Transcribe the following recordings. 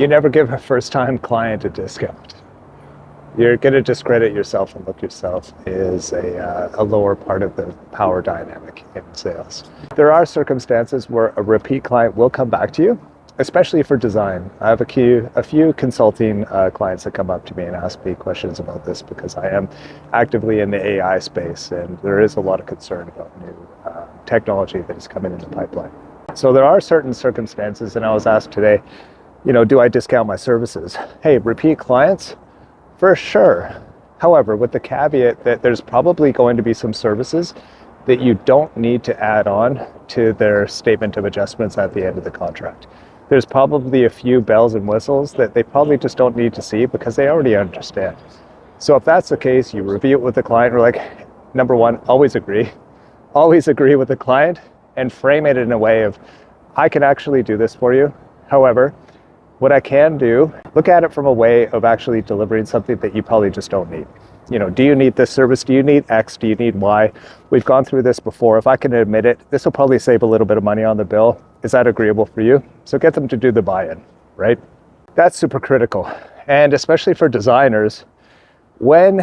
You never give a first-time client a discount. You're going to discredit yourself and look yourself is a lower part of the power dynamic in sales. There are circumstances where a repeat client will come back to you, especially for design. I have a few consulting clients that come up to me and ask me questions about this because I am actively in the AI space and there is a lot of concern about new technology that is coming in the pipeline. So there are certain circumstances, and I was asked today, do I discount my services? Hey, repeat clients? For sure. However, with the caveat that there's probably going to be some services that you don't need to add on to their statement of adjustments at the end of the contract. There's probably a few bells and whistles that they probably just don't need to see because they already understand. So if that's the case, you review it with the client. We're like, number one, always agree with the client and frame it in a way of, I can actually do this for you. However, what I can do, look at it from a way of actually delivering something that you probably just don't need. Do you need this service? Do you need X? Do you need Y? We've gone through this before. If I can admit it, this will probably save a little bit of money on the bill. Is that agreeable for you? So get them to do the buy-in, right? That's super critical. And especially for designers, when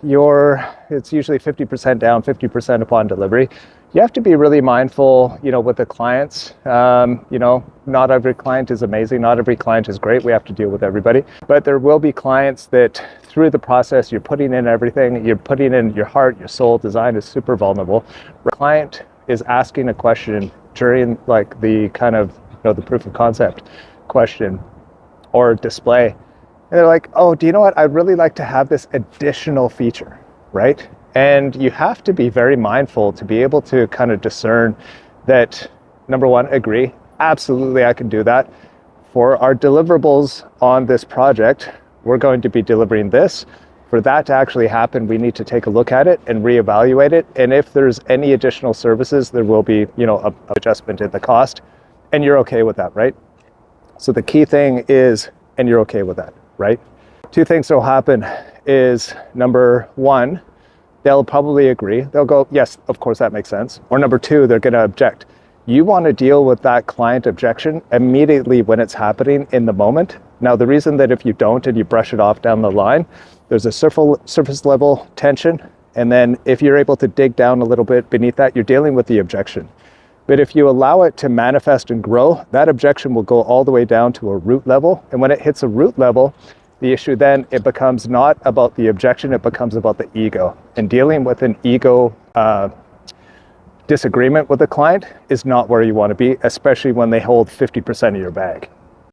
it's usually 50% down, 50% upon delivery, you have to be really mindful, with the clients. Not every client is amazing. Not every client is great. We have to deal with everybody. But there will be clients that through the process, you're putting in everything. You're putting in your heart, your soul. Design is super vulnerable. The client is asking a question during the kind of, the proof of concept question or display. And they're like, oh, do you know what? I'd really like to have this additional feature, right? And you have to be very mindful to be able to kind of discern that, number one, agree. Absolutely, I can do that. For our deliverables on this project, we're going to be delivering this. For that to actually happen, we need to take a look at it and reevaluate it. And if there's any additional services, there will be, a adjustment in the cost. And you're okay with that, right? So the key thing is, and you're okay with that, right? Two things that will happen is, number one, they'll probably agree. They'll go, yes, of course, that makes sense. Or number two, they're going to object. You want to deal with that client objection immediately when it's happening in the moment. Now, the reason that if you don't and you brush it off down the line, there's a surface level tension. And then if you're able to dig down a little bit beneath that, you're dealing with the objection. But if you allow it to manifest and grow, that objection will go all the way down to a root level. And when it hits a root level, the issue then, it becomes not about the objection, it becomes about the ego. And dealing with an ego disagreement with a client is not where you want to be, especially when they hold 50% of your bag.